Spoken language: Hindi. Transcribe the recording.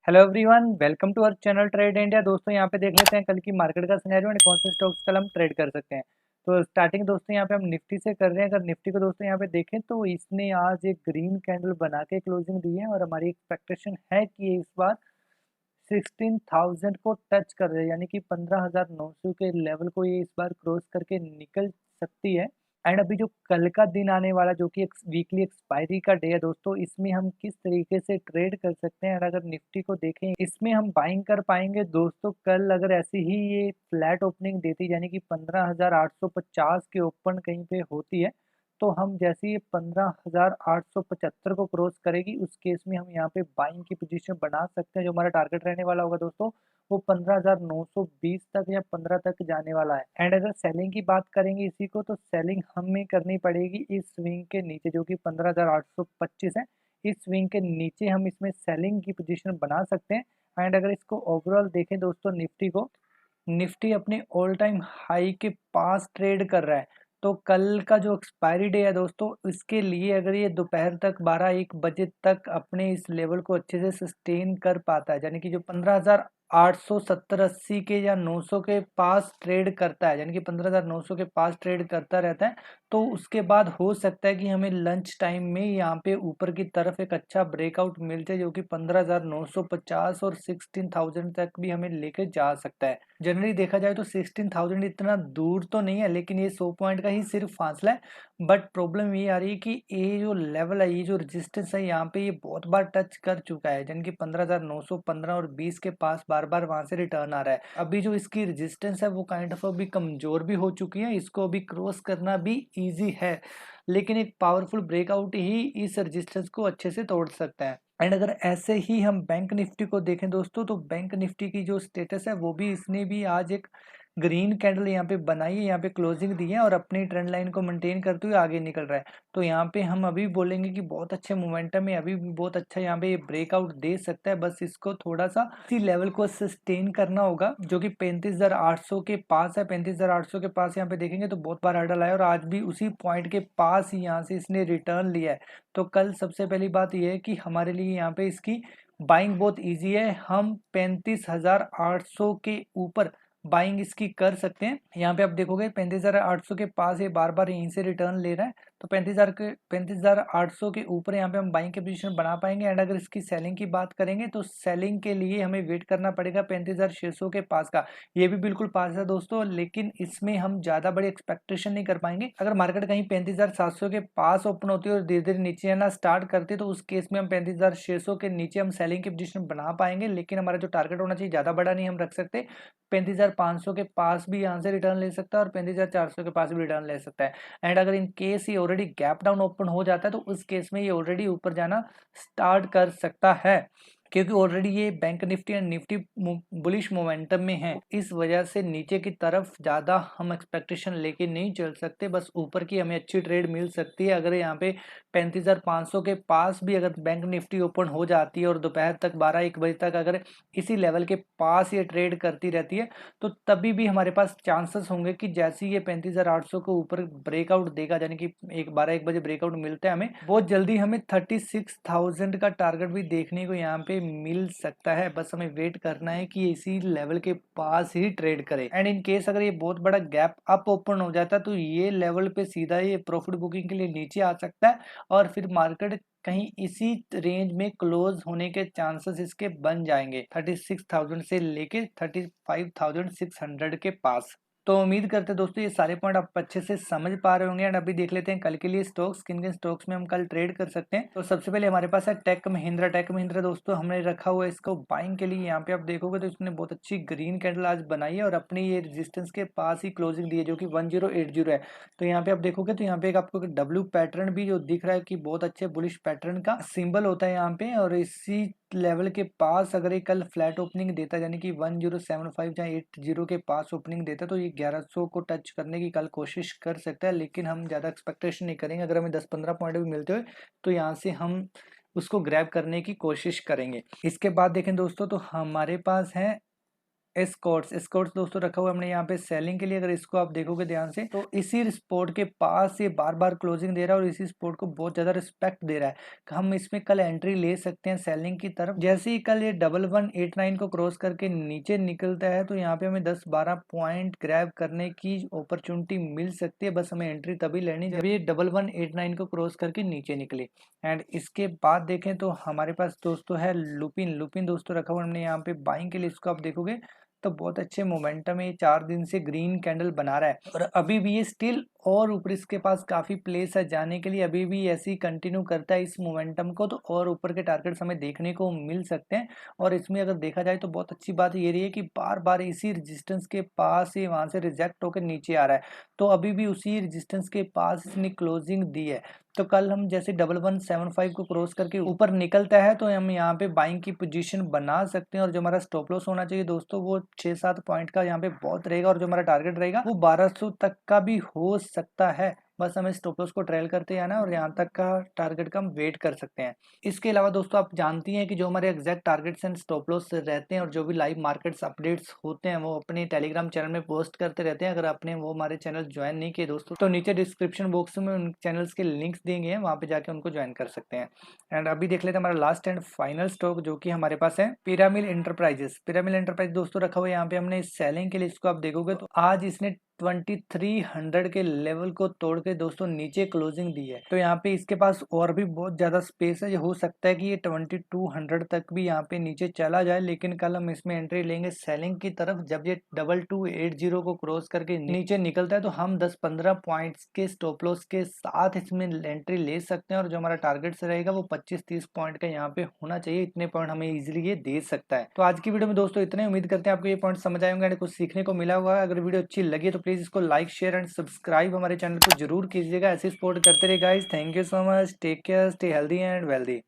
Hello everyone, welcome to our channel Trade India. दोस्तों यहाँ पे देख लेते हैं कल की मार्केट का सिनेरियो एंड कौन से स्टॉक्स कल हम ट्रेड कर सकते हैं। तो स्टार्टिंग दोस्तों यहाँ पे हम निफ्टी से कर रहे हैं। अगर निफ्टी को दोस्तों यहाँ पे देखें तो इसने आज एक ग्रीन कैंडल बना के क्लोजिंग दी है और हमारी एक्सपेक्टेशन है कि ये इस बार 16,000 को टच कर रहे हैं, यानी कि 15,900 के लेवल को ये इस बार क्रॉस करके निकल सकती है। एंड अभी जो कल का दिन आने वाला जो कि वीकली एक्सपायरी का डे है दोस्तों, इसमें हम किस तरीके से ट्रेड कर सकते हैं। एंड अगर निफ्टी को देखें इसमें हम बाइंग कर पाएंगे दोस्तों। कल अगर ऐसी ही ये फ्लैट ओपनिंग देती, यानी कि 15,850 के ओपन कहीं पे होती है, तो हम जैसे ही 15,875 को क्रॉस करेगी उस केस में हम यहाँ पे बाइंग की पोजीशन बना सकते हैं। जो हमारा टारगेट रहने वाला होगा दोस्तों वो 15,920 तक या 15 तक जाने वाला है। एंड अगर सेलिंग की बात करेंगे इसी को, तो सेलिंग हमें करनी पड़ेगी इस स्विंग के नीचे जो कि 15,825 है। इस स्विंग के नीचे हम इसमें सेलिंग की पोजीशन बना सकते हैं। एंड अगर इसको ओवरऑल देखें दोस्तों, निफ्टी को, निफ्टी अपने ऑल टाइम हाई के पास ट्रेड कर रहा है। तो कल का जो एक्सपायरी डे है दोस्तों, इसके लिए अगर ये दोपहर तक 12-1 बजे तक अपने इस लेवल को अच्छे से सस्टेन कर पाता है, यानी कि जो 15,870-80 के या 900 के पास ट्रेड करता है, यानी कि 15,900 के पास ट्रेड करता रहता है, तो उसके बाद हो सकता है कि हमें लंच टाइम में यहाँ पे ऊपर की तरफ एक अच्छा ब्रेकआउट मिल जाए जो कि 15,950 और 16,000 तक भी हमें लेके जा सकता है। जनरली देखा जाए तो 16,000 इतना दूर तो नहीं है, लेकिन ये 100 पॉइंट का ही सिर्फ फासला है। बट प्रॉब्लम ये आ रही है कि ये जो लेवल है, ये जो रेजिस्टेंस है, यहाँ पे ये बहुत बार टच कर चुका है, यानी कि 15,915 और 20 के पास बार बार वहां से रिटर्न आ रहा है। अभी जो इसकी रेजिस्टेंस है वो काइंड ऑफ अभी कमजोर भी हो चुकी है, इसको अभी क्रॉस करना भी ईजी है, लेकिन एक पावरफुल ब्रेकआउट ही इस रेजिस्टेंस को अच्छे से तोड़ सकता है। एंड अगर ऐसे ही हम बैंक निफ्टी को देखें दोस्तों, तो बैंक निफ्टी की जो स्टेटस है वो भी, इसने भी आज एक ग्रीन कैंडल यहाँ पे बनाई है, यहाँ पे क्लोजिंग दी है और अपनी ट्रेंड लाइन को मेंटेन करते हुए आगे निकल रहा है। तो यहाँ पे हम अभी बोलेंगे कि बहुत अच्छे मोमेंटम है, अभी भी बहुत अच्छा यहाँ पे ब्रेकआउट दे सकता है। बस इसको थोड़ा सा इसी लेवल को सस्टेन करना होगा जो कि 35,800 के पास है। 35,800 के पास यहाँ पे देखेंगे तो बहुत बार हर्डल आया और आज भी उसी पॉइंट के पास ही यहाँ से इसने रिटर्न लिया है। तो कल सबसे पहली बात यह है कि हमारे लिए यहाँ पे इसकी बाइंग बहुत ईजी है। हम 35,800 के ऊपर बाइंग इसकी कर सकते हैं। यहाँ पे आप देखोगे 35,800 के पास ये बार बार यहीं से रिटर्न ले रहा है, तो 35,800 के ऊपर यहाँ पे हम बाइंग की पोजीशन बना पाएंगे। एंड अगर इसकी सेलिंग की बात करेंगे तो सेलिंग के लिए हमें वेट करना पड़ेगा 35,600 के पास का। ये भी बिल्कुल पास है दोस्तों, लेकिन इसमें हम ज्यादा बड़ी एक्सपेक्टेशन नहीं कर पाएंगे। अगर मार्केट कहीं 35,700 के पास ओपन होती है और धीरे धीरे नीचे आना स्टार्ट करती है, तो उस केस में हम 35,600 के नीचे हम सेलिंग की पोजीशन बना पाएंगे। लेकिन हमारा जो टारगेट होना चाहिए ज्यादा बड़ा नहीं हम रख सकते। 35,500 के पास भी यहाँ से रिटर्न ले सकता है और 35,400 के पास भी रिटर्न ले सकता है। एंड अगर इन केस ये ऑलरेडी गैप डाउन ओपन हो जाता है तो उस केस में ये ऑलरेडी ऊपर जाना स्टार्ट कर सकता है, क्योंकि ऑलरेडी ये bank Nifty and Nifty bullish momentum में है। इस वजह से नीचे की तरफ ज्यादा हम एक्सपेक्टेशन लेके नहीं चल सकते, बस ऊपर की हमें अच्छी ट्रेड मिल सकती है। अगर यहाँ पे 35,500 के पास भी अगर बैंक निफ्टी ओपन हो जाती है और दोपहर तक 12-1 बजे तक अगर इसी लेवल के पास ये ट्रेड करती रहती है, तो तभी भी हमारे पास चांसेस होंगे कि जैसे ये 35,800 के ऊपर ब्रेकआउट देगा, यानी कि 12-1 बजे ब्रेकआउट मिलता है, हमें बहुत जल्दी हमें 36,000 का टारगेट भी देखने को यहाँ पे मिल सकता है। बस हमें वेट करना है कि इसी लेवल के पास ही ट्रेड करे। एंड इन केस अगर ये बहुत बड़ा गैप अप ओपन हो जाता है तो ये लेवल पे सीधा ये प्रॉफिट बुकिंग के लिए नीचे आ सकता है और फिर मार्केट कहीं इसी रेंज में क्लोज होने के चांसेस इसके बन जाएंगे, 36,000 से लेके 35,600 के पास। तो उम्मीद करते हैं दोस्तों ये सारे पॉइंट आप अच्छे से समझ पा रहे होंगे। एंड अभी देख लेते हैं कल के लिए स्टॉक्स, किन किन स्टॉक्स में हम कल ट्रेड कर सकते हैं। तो सबसे पहले हमारे पास है टेक महिंद्रा। टेक महिंद्रा दोस्तों हमने रखा हुआ है इसको बाइंग के लिए। यहाँ पे आप देखोगे तो इसने बहुत अच्छी ग्रीन कैंडल आज बनाई है और अपनी ये रेजिस्टेंस के पास ही क्लोजिंग दी है जो कि 1080 है। तो यहाँ पे आप देखोगे तो यहाँ पे एक आपको डब्ल्यू पैटर्न भी जो दिख रहा है कि बहुत अच्छे बुलिश पैटर्न का सिंबल होता है यहाँ पे। और इसी लेवल के पास अगर ये कल फ्लैट ओपनिंग देता है, यानी कि 1075 या 80 के पास ओपनिंग देता है, तो ये 1100 को टच करने की कल कोशिश कर सकता है। लेकिन हम ज़्यादा एक्सपेक्टेशन नहीं करेंगे। अगर हमें 10-15 पॉइंट भी मिलते हुए तो यहाँ से हम उसको ग्रैब करने की कोशिश करेंगे। इसके बाद देखें दोस्तों तो हमारे पास है एस्कॉर्ट्स एस्कॉर्ट्स दोस्तों रखा हुआ हमने यहाँ पे सेलिंग के लिए। अगर इसको आप देखोगे ध्यान से तो इसी सपोर्ट के पास ये बार बार क्लोजिंग दे रहा है और इसी सपोर्ट को बहुत ज्यादा रिस्पेक्ट दे रहा है। हम इसमें कल एंट्री ले सकते हैं सेलिंग की तरफ। जैसे ही कल ये 1189 को क्रॉस करके नीचे निकलता है तो यहाँ पे हमें 10-12 पॉइंट ग्रैब करने की अपॉर्चुनिटी मिल सकती है। बस हमें एंट्री तभी लेनी जब ये 1189 को क्रॉस करके नीचे निकले। एंड इसके बाद देखें तो हमारे पास दोस्तों है लुपिन। लुपिन दोस्तों रखा हुआ हमने यहाँ पे बाइंग के लिए। इसको आप देखोगे तो बहुत अच्छे मोमेंटम है, ये 4 दिन से ग्रीन कैंडल बना रहा है और अभी भी ये स्टिल और ऊपर इसके पास काफी प्लेस है जाने के लिए। अभी भी ऐसे ही कंटिन्यू करता है इस मोमेंटम को तो और ऊपर के टारगेट्स हमें देखने को मिल सकते हैं। और इसमें अगर देखा जाए तो बहुत अच्छी बात ये रही है कि बार बार इसी रेजिस्टेंस के पास ही वहां से रिजेक्ट होकर नीचे आ रहा है। तो अभी भी उसी रेजिस्टेंस के पास इसने क्लोजिंग दी है। तो कल हम जैसे 1175 को क्रॉस करके ऊपर निकलता है तो हम यहाँ पे बाइंग की पोजीशन बना सकते हैं। और जो हमारा स्टॉप लॉस होना चाहिए दोस्तों वो 6-7 पॉइंट का यहाँ पे बहुत रहेगा। और जो हमारा टारगेट रहेगा वो 1200 तक का भी हो सकता है। बस हमें स्टॉप लॉस को ट्रेल करते आना और यहाँ तक का टारगेट का हम वेट कर सकते हैं। इसके अलावा दोस्तों आप जानती हैं कि जो हमारे exact targets and stop loss रहते हैं और जो भी लाइव मार्केट्स अपडेट्स होते हैं वो अपने टेलीग्राम चैनल में पोस्ट करते रहते हैं। अगर आपने वो हमारे चैनल ज्वाइन नहीं किए दोस्तों तो नीचे डिस्क्रिप्शन बॉक्स में उन चैनल्स के लिंक्स देंगे, वहाँ पे जाके उनको ज्वाइन कर सकते हैं। एंड अभी देख लेते हैं हमारा लास्ट एंड फाइनल स्टॉक जो कि हमारे पास है पिरामिड एंटरप्राइजेस। पिरामिड एंटरप्राइज दोस्तों रखा हुआ है यहाँ पे हमने सेलिंग के लिए। इसको आप देखोगे तो आज इसने 2300 के लेवल को तोड़ के दोस्तों नीचे क्लोजिंग दी है। तो यहाँ पे इसके पास और भी बहुत ज्यादा स्पेस है। ये हो सकता है कि ये 2200 तक भी यहाँ पे नीचे चला जाए, लेकिन कल हम इसमें एंट्री लेंगे सेलिंग की तरफ। जब ये 2280 को क्रॉस करके नीचे निकलता है तो हम 10-15 पॉइंट्स के स्टॉप लॉस के साथ इसमें एंट्री ले सकते हैं। और जो हमारा टारगेट रहेगा वो 25-30 पॉइंट का यहाँ पे होना चाहिए। इतने पॉइंट हमें इजिली ये दे सकता है। तो आज की वीडियो में दोस्तों इतने, उम्मीद करते हैं आपको ये पॉइंट समझ आए होंगे, कुछ सीखने को मिला होगा। अगर वीडियो अच्छी लगी तो प्लीज इसको लाइक शेयर एंड सब्सक्राइब हमारे चैनल को जरूर कीजिएगा। ऐसे सपोर्ट करते रहिए guys. Thank you so much, take care, stay healthy and wealthy.